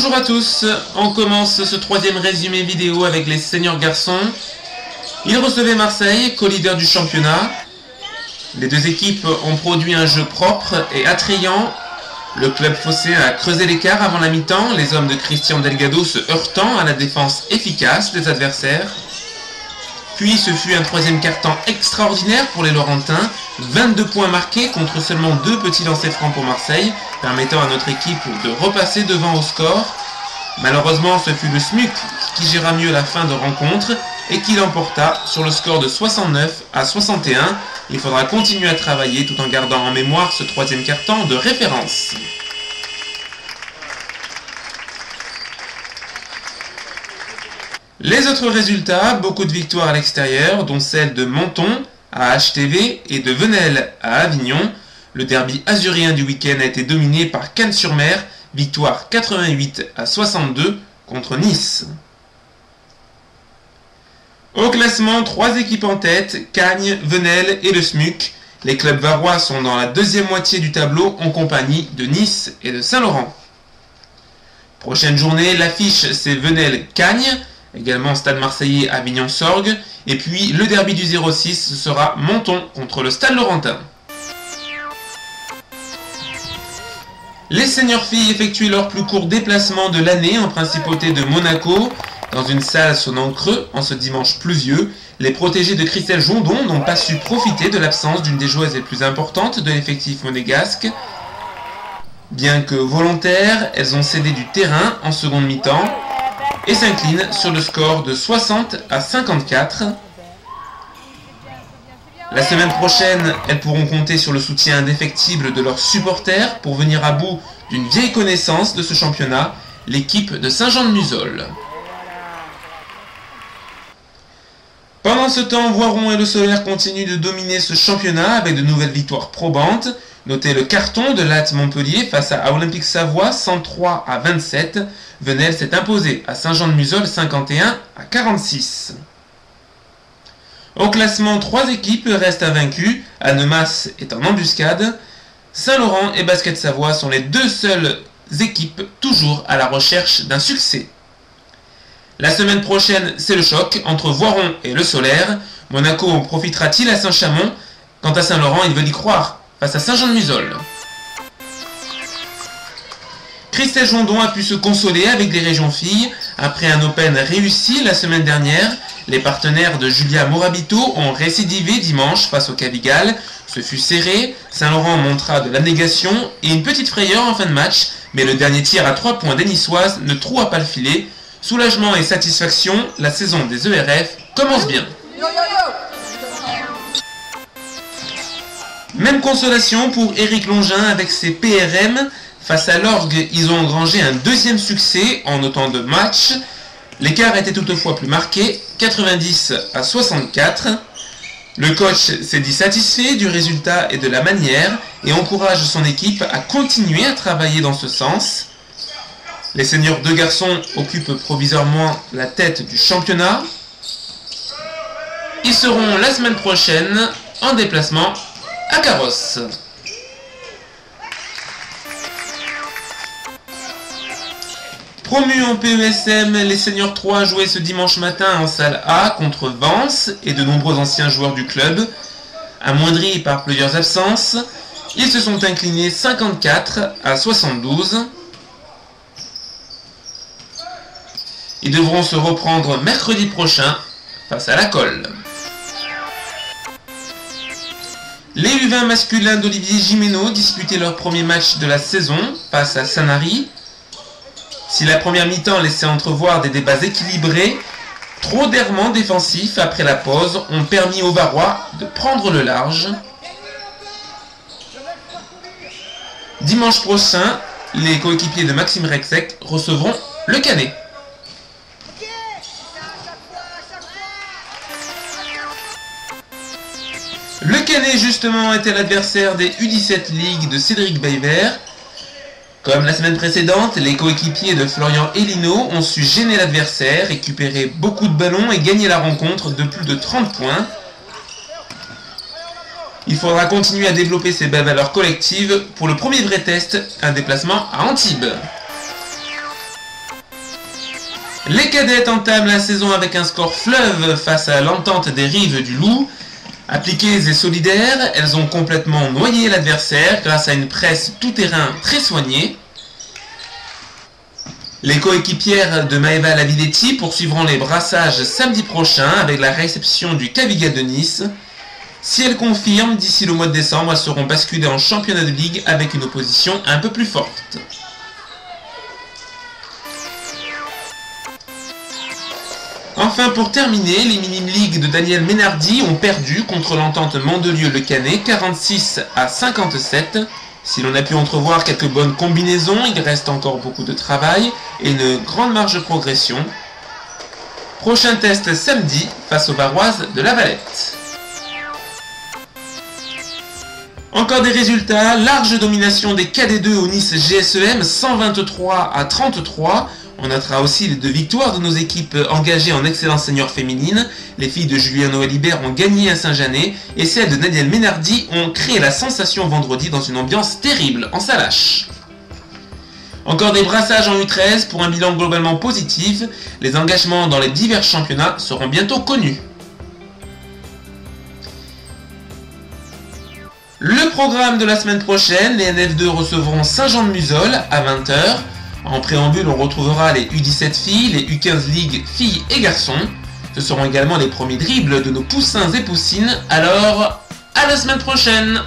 Bonjour à tous, on commence ce troisième résumé vidéo avec les seniors garçons. Ils recevaient Marseille, co-leader du championnat. Les deux équipes ont produit un jeu propre et attrayant. Le club phocéen a creusé l'écart avant la mi-temps, les hommes de Christian Delgado se heurtant à la défense efficace des adversaires. Puis ce fut un troisième quart-temps extraordinaire pour les Laurentins, 22 points marqués contre seulement 2 petits lancers francs pour Marseille, permettant à notre équipe de repasser devant au score. Malheureusement, ce fut le SMUC qui géra mieux la fin de rencontre et qui l'emporta sur le score de 69-61. Il faudra continuer à travailler tout en gardant en mémoire ce troisième quart-temps de référence. Les autres résultats, beaucoup de victoires à l'extérieur, dont celle de Menton à HTV et de Venelle à Avignon. Le derby azurien du week-end a été dominé par Cannes-sur-Mer, victoire 88-62 contre Nice. Au classement, 3 équipes en tête, Cagnes, Venelle et le SMUC. Les clubs varois sont dans la deuxième moitié du tableau en compagnie de Nice et de Saint-Laurent. Prochaine journée, l'affiche c'est Venelle-Cagnes, également Stade Marseillais Avignon-Sorgue, et puis le derby du 06 ce sera Menton contre le Stade Laurentin. Les seniors filles effectuent leur plus court déplacement de l'année en principauté de Monaco. Dans une salle sonnant creux en ce dimanche pluvieux, les protégées de Christelle Jondon n'ont pas su profiter de l'absence d'une des joueuses les plus importantes de l'effectif monégasque. Bien que volontaires, elles ont cédé du terrain en seconde mi-temps et s'inclinent sur le score de 60-54. La semaine prochaine, elles pourront compter sur le soutien indéfectible de leurs supporters pour venir à bout d'une vieille connaissance de ce championnat, l'équipe de Saint-Jean-de-Musol. Pendant ce temps, Voiron et le Solaire continuent de dominer ce championnat avec de nouvelles victoires probantes. Notez le carton de l'AT Montpellier face à Olympique Savoie 103-27. Venelle s'est imposé à Saint-Jean-de-Musol 51-46. Au classement, 3 équipes restent invaincues. Annemasse est en embuscade. Saint-Laurent et Basket Savoie sont les 2 seules équipes toujours à la recherche d'un succès. La semaine prochaine, c'est le choc entre Voiron et le Solaire. Monaco en profitera-t-il à Saint-Chamond? Quant à Saint-Laurent, il veut y croire face à Saint-Jean-de-Musol. Christelle Jondon a pu se consoler avec les régions filles. Après un Open réussi la semaine dernière, les partenaires de Julia Morabito ont récidivé dimanche face au Cavigal. Ce fut serré, Saint-Laurent montra de l'abnégation et une petite frayeur en fin de match, mais le dernier tir à 3 points des Niçoises ne troua pas le filet. Soulagement et satisfaction, la saison des ERF commence bien. Même consolation pour Éric Longin avec ses PRM. Face à l'Orgue, ils ont engrangé un deuxième succès en autant de matchs. L'écart était toutefois plus marqué, 90-64. Le coach s'est dit satisfait du résultat et de la manière et encourage son équipe à continuer à travailler dans ce sens. Les seniors de garçons occupent provisoirement la tête du championnat. Ils seront la semaine prochaine en déplacement à Carrosse. Promus en PESM, les seniors 3 jouaient ce dimanche matin en salle A contre Vence et de nombreux anciens joueurs du club. Amoindris par plusieurs absences, ils se sont inclinés 54-72. Ils devront se reprendre mercredi prochain face à la Colle. Les U20 masculins d'Olivier Gimeno disputaient leur premier match de la saison face à Sanary. Si la première mi-temps laissait entrevoir des débats équilibrés, trop d'errements défensifs après la pause ont permis aux Varois de prendre le large. Dimanche prochain, les coéquipiers de Maxime Rexec recevront le Canet. Le Canet justement était l'adversaire des U17 League de Cédric Bayvert. Comme la semaine précédente, les coéquipiers de Florian Elino ont su gêner l'adversaire, récupérer beaucoup de ballons et gagner la rencontre de plus de 30 points. Il faudra continuer à développer ces belles valeurs collectives pour le premier vrai test, un déplacement à Antibes. Les cadettes entament la saison avec un score fleuve face à l'entente des Rives du Loup. Appliquées et solidaires, elles ont complètement noyé l'adversaire grâce à une presse tout-terrain très soignée. Les coéquipières de Maëva Lavidetti poursuivront les brassages samedi prochain avec la réception du Cavigal de Nice. Si elles confirment, d'ici le mois de décembre, elles seront basculées en championnat de ligue avec une opposition un peu plus forte. Enfin, pour terminer, les Minimes Ligues de Daniel Ménardi ont perdu contre l'entente Mandelieu-Le Canet 46-57. Si l'on a pu entrevoir quelques bonnes combinaisons, il reste encore beaucoup de travail et une grande marge de progression. Prochain test samedi face aux Barroises de La Valette. Encore des résultats, large domination des KD2 au Nice GSEM 123-33. On notera aussi les 2 victoires de nos équipes engagées en excellence senior féminine. Les filles de Julien Noël Hibert ont gagné à Saint-Janet et celles de Daniel Ménardi ont créé la sensation vendredi dans une ambiance terrible en Salache. Encore des brassages en U13 pour un bilan globalement positif. Les engagements dans les divers championnats seront bientôt connus. Le programme de la semaine prochaine, les NF2 recevront Saint-Jean-de-Muzols à 20h. En préambule, on retrouvera les U17 filles, les U15 Ligue filles et garçons. Ce seront également les premiers dribbles de nos poussins et poussines. Alors, à la semaine prochaine!